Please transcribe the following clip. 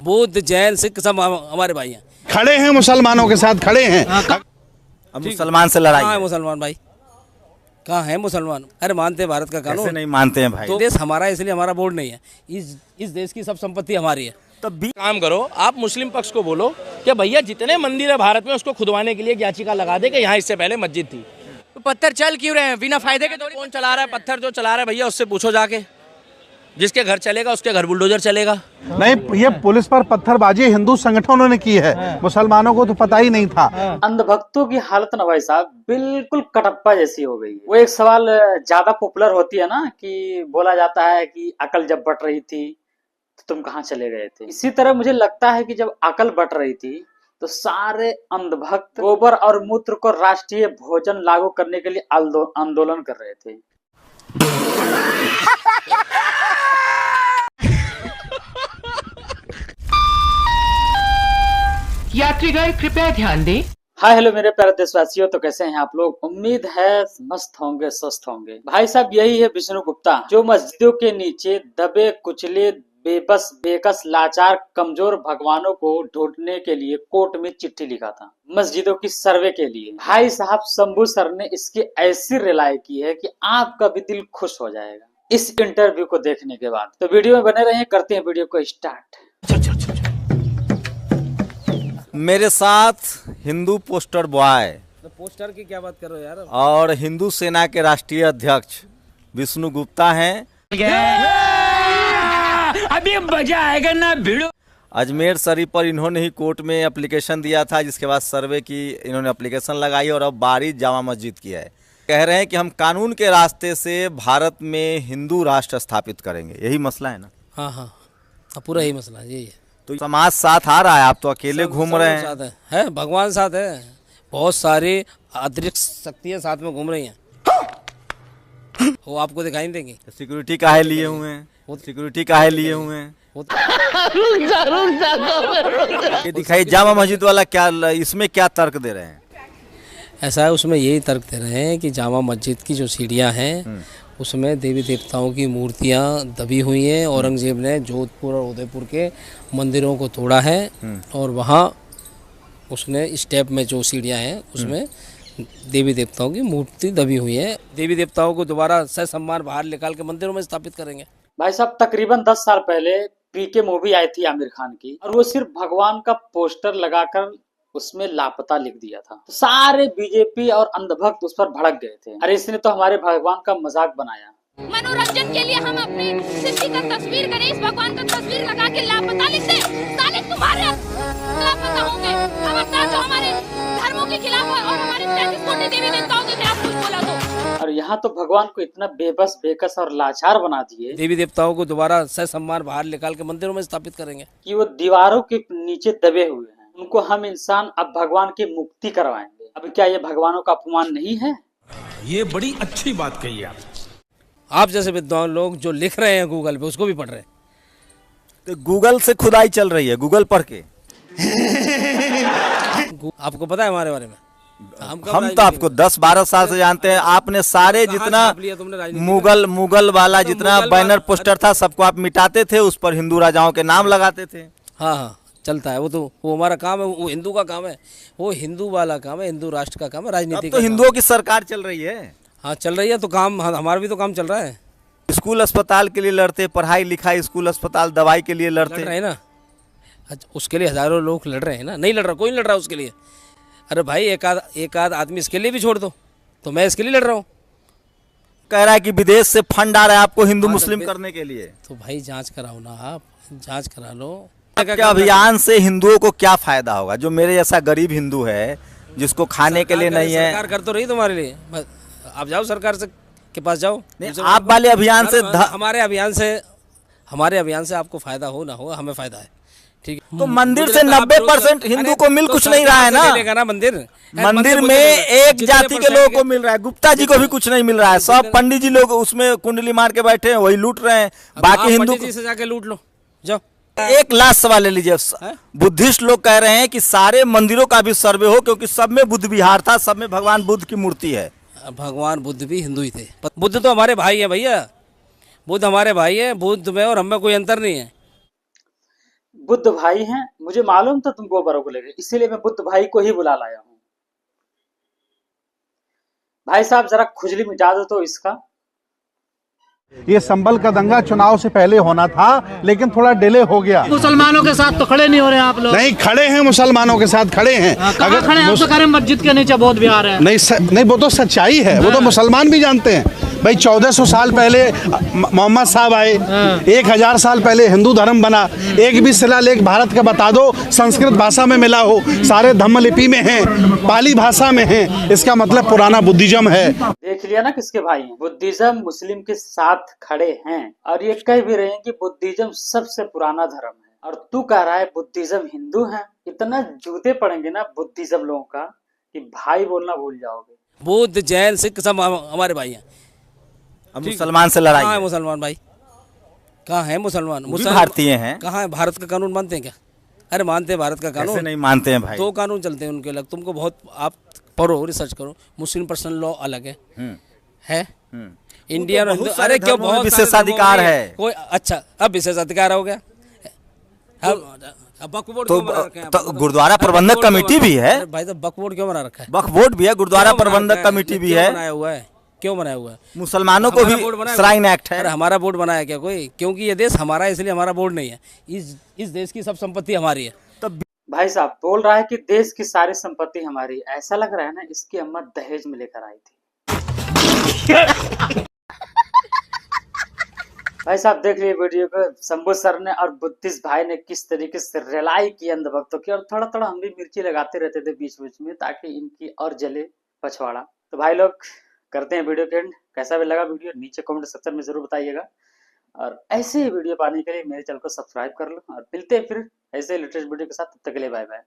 बौद्ध जैन सिख सब हमारे भाई हैं। खड़े हैं, मुसलमानों के साथ खड़े हैं। अब मुसलमान से लड़ाई कहाँ है है। मुसलमान भाई, कहाँ है मुसलमान? अरे मानते हैं भारत का कैसे कानून, नहीं मानते हैं भाई? तो देश हमारा है, इसलिए हमारा बोर्ड नहीं है। इस देश की सब संपत्ति हमारी है। तब भी काम करो, आप मुस्लिम पक्ष को बोलो कि भैया जितने मंदिर है भारत में उसको खुदवाने के लिए एक याचिका लगा दे कि यहाँ इससे पहले मस्जिद थी। तो पत्थर चल क्यों रहे हैं बिना फायदे के? कौन चला रहा है पत्थर? जो चला रहा है भैया उससे पूछो जाके, जिसके घर चलेगा उसके घर बुलडोजर चलेगा। नहीं, ये पुलिस पर पत्थरबाजी हिंदू संगठनों ने की है, मुसलमानों को तो पता ही नहीं था। अंधभक्तों की हालत ना भाई साहब बिल्कुल कटप्पा जैसी हो गई है। वो एक सवाल ज्यादा पॉपुलर होती है ना कि बोला जाता है कि अकल जब बट रही थी तो तुम कहाँ चले गए थे। इसी तरह मुझे लगता है कि जब अकल बट रही थी तो सारे अंधभक्त गोबर और मूत्र को राष्ट्रीय भोजन लागू करने के लिए आंदोलन कर रहे थे। यात्रीगण कृपया ध्यान दें। हाय हेलो मेरे प्यारे देशवासियों, तो कैसे हैं आप लोग? उम्मीद है मस्त होंगे, स्वस्थ होंगे। भाई साहब यही है विष्णु गुप्ता, जो मस्जिदों के नीचे दबे कुचले बेबस बेकस लाचार कमजोर भगवानों को ढूंढने के लिए कोर्ट में चिट्ठी लिखा था, मस्जिदों की सर्वे के लिए। भाई साहब शंभू सर ने इसकी ऐसी रिलाई की है कि आपका भी दिल खुश हो जाएगा इस इंटरव्यू को देखने के बाद। तो वीडियो में बने रहिए, करते हैं वीडियो को स्टार्ट। मेरे साथ हिंदू पोस्टर बॉय तो पोस्टर की क्या बात कर रहे हो यार? और हिंदू सेना के राष्ट्रीय अध्यक्ष विष्णु गुप्ता हैं। अभी मजा आएगा ना भिड़ो। अजमेर शरीफ पर इन्होंने ही कोर्ट में एप्लीकेशन दिया था, जिसके बाद सर्वे की इन्होंने एप्लीकेशन लगाई और अब बारी जामा मस्जिद की है। कह रहे हैं कि हम कानून के रास्ते से भारत में हिंदू राष्ट्र स्थापित करेंगे। यही मसला है ना? हाँ हाँ, पूरा यही मसला यही है। तो समाज साथ आ रहा है, आप तो अकेले घूम रहे हैं। साथ है भगवान साथ है, बहुत सारी अतिरिक्त शक्तियाँ साथ में घूम रही हैं, वो आपको दिखाई नहीं देंगी। सिक्योरिटी काहे लिए हुए हैं? सिक्योरिटी काहे लिए हुए हैं? ये दिखाई जामा मस्जिद वाला क्या, इसमें क्या तर्क दे रहे हैं? ऐसा है, उसमें यही तर्क दे रहे हैं कि जामा मस्जिद की जो सीढ़ियाँ हैं उसमें देवी देवताओं की मूर्तियाँ दबी हुई हैं। औरंगजेब ने जोधपुर और उदयपुर के मंदिरों को तोड़ा है और वहाँ उसने स्टेप में जो सीढ़ियाँ हैं उसमें देवी देवताओं की मूर्ति दबी हुई है। देवी देवताओं को दोबारा ससम्मान बाहर निकाल के मंदिरों में स्थापित करेंगे। भाई साहब तकरीबन 10 साल पहले पीके मूवी आई थी आमिर खान की, और वो सिर्फ भगवान का पोस्टर लगाकर उसमें लापता लिख दिया था। तो सारे बीजेपी और अंधभक्त उस पर भड़क गए थे, अरे इसने तो हमारे भगवान का मजाक बनाया। मनोरंजन के लिए हम अपनी सिद्धि का तस्वीर गणेश भगवान का तस्वीर लगा के लापता लिख दे, साले तुम्हारे लापता होंगे। खबरदार जो हमारे धर्मों के खिलाफ और हमारे 33 कोटि देवी देवताओं के खिलाफ कुछ बोला तो। और यहाँ तो भगवान को इतना बेबस बेकस और लाचार बना दिए देवी देवताओं को दोबारा ससम्मान बाहर निकाल के मंदिरों में स्थापित करेंगे कि वो दीवारों के नीचे दबे हुए हैं। उनको हम इंसान अब भगवान की मुक्ति करवाएंगे। अब क्या ये भगवानों का अपमान नहीं है? ये बड़ी अच्छी बात कही आप जैसे विद्वान लोग जो लिख रहे हैं गूगल पे उसको भी पढ़ रहे हैं। तो गूगल से खुदाई चल रही है, गूगल पढ़ के। आपको पता है हमारे बारे में? हम तो आपको 10-12 साल से जानते हैं। आपने सारे जितना मुगल वाला जितना बैनर पोस्टर था सबको आप मिटाते थे, उस पर हिंदू राजाओं के नाम लगाते थे। हाँ हाँ चलता है, वो हमारा काम है, वो हिंदू का काम है, वो हिंदू वाला काम है, हिंदू राष्ट्र का काम है, राजनीति तो हिंदुओं की सरकार चल रही है। हाँ चल रही है, तो काम हमारा भी तो काम चल रहा है। स्कूल अस्पताल के लिए लड़ते, पढ़ाई लिखाई स्कूल अस्पताल दवाई के लिए लड़ते रहे ना। उसके लिए हजारों लोग लड़ रहे हैं ना, नहीं लड़ रहा कोई, नहीं लड़ रहा उसके लिए। अरे भाई एक आध आदमी इसके लिए भी छोड़ दो, तो मैं इसके लिए लड़ रहा हूँ। कह रहा है कि विदेश से फंड आ रहा है आपको हिंदू मुस्लिम करने के लिए। तो भाई जांच कराओ ना, आप जांच करा लो। क्या अभियान से हिंदुओं को क्या फायदा होगा? जो मेरे जैसा गरीब हिंदू है जिसको खाने के लिए नहीं है। सरकार कर तो रही तुम्हारे लिए, आप जाओ सरकार से के पास जाओ। आप वाले अभियान से हमारे अभियान से आपको फायदा हो ना हो, हमें फायदा है, ठीक है। तो मंदिर से 90% हिंदू को मिल कुछ नहीं रहा है ना। मंदिर में एक जाति के लोगों को मिल रहा है, गुप्ता जी को भी कुछ नहीं मिल रहा है। सब पंडित जी लोग उसमें कुंडली मार के बैठे हैं, वही लूट रहे हैं। बाकी हिंदू से जाके लूट लो जाओ। एक लास्ट सवाल ले लीजिए। बुद्धिस्ट लोग कह रहे हैं कि सारे मंदिरों का भी सर्वे हो, क्योंकि सब में बुद्ध विहार था, सब में भगवान बुद्ध की मूर्ति है। भगवान बुद्ध भी हिंदू ही थे। बुद्ध तो हमारे भाई है भैया, बुद्ध हमारे भाई है। बुद्ध में और हम में कोई अंतर नहीं है। बुद्ध भाई हैं, मुझे मालूम था तुम गोबरों को लेकर, इसीलिए मैं बुद्ध भाई को ही बुला लाया हूँ। भाई साहब जरा खुजली मिटा दो तो इसका। ये संभल का दंगा चुनाव से पहले होना था, लेकिन थोड़ा डिले हो गया। मुसलमानों के साथ तो खड़े नहीं हो रहे आप लोग। नहीं, खड़े हैं, मुसलमानों के साथ खड़े हैं। अगर खड़े हैं तो करें मस्जिद के नीचे बौद्ध विहार है। नहीं, वो तो सच्चाई है, वो तो मुसलमान भी जानते हैं भाई। 1400 साल पहले मोहम्मद साहब आए, 1000 साल पहले हिंदू धर्म बना। एक भी शिलालेख भारत का बता दो संस्कृत भाषा में मिला हो, सारे धम्म लिपि में हैं, पाली भाषा में हैं, इसका मतलब पुराना बुद्धिज्म है। देख लिया ना किसके भाई हैं? बुद्धिज्म मुस्लिम के साथ खड़े हैं और ये कह भी रहे हैं कि बुद्धिज्म सबसे पुराना धर्म है, और तू कह रहा है बुद्धिज्म हिंदू है। इतना जूते पड़ेंगे ना बुद्धिज्म लोगों का कि भाई बोलना भूल जाओगे। बुद्ध जैन सिख सब हमारे भाई हैं। अब मुसलमान से लड़ाई कहाँ है है। मुसलमान भाई? कहाँ है मुसलमान? वो भी भारतीय हैं। कहाँ है? भारत का कानून मानते हैं क्या? अरे मानते हैं भारत का कैसे कानून। नहीं मानते हैं भाई? 2 कानून चलते हैं उनके अलग। तुमको बहुत, आप पढ़ो, रिसर्च करो। मुस्लिम पर्सनल लॉ अलग है, इंडियन बहुत हिंदू। सारे अरे क्यों, धर्मों में बहुत सारे विशेषाधिकार धर्मों में है। कोई अच्छा, अब विशेषाधिकार हो गया। अब वक्फ बोर्ड तो क्यों बना रखे हैं? तो गुरुद्वारा प्रबंधक कमेटी भी है। अरे भाई साहब, वक्फ बोर्ड क्यों बना रखा है? वक्फ बोर्ड भी है, गुरुद्वारा क्यों बना प्रबंधक रखा है? कमेटी भी क्यों है। बनाया हुआ है? क्यों बनाया हुआ है? मुसलमानों को भी हमारा बोर्ड बनाया श्राइन हुआ है। एक्ट है। अरे हमारा बोर्ड बनाया क्या कोई? क्योंकि ये देश हमारा है, इसलिए हमारा बोर्ड नहीं है। इस देश की सब संपत्ति हमारी है। भाई साहब बोल रहा है कि देश की सारी संपत्ति हमारी। ऐसा लग रहा है ना इसकी अम्मा दहेज में लेकर आई थी। भाई साहब देख लिए वीडियो को, शंभू सर ने और बुद्धिस्ट भाई ने किस तरीके से रिलाई की अंधभक्तों की, और थोड़ा थोड़ा हम भी मिर्ची लगाते रहते थे बीच बीच में ताकि इनकी और जले पछवाड़ा। तो भाई लोग करते हैं वीडियो के एंड। कैसा भी लगा वीडियो नीचे कमेंट सेक्शन में जरूर बताइएगा, और ऐसे ही वीडियो पाने के लिए मेरे चैनल को सब्सक्राइब कर लो, और मिलते हैं फिर ऐसे लेटेस्ट वीडियो के साथ। तब तक के लिए बाय बाय।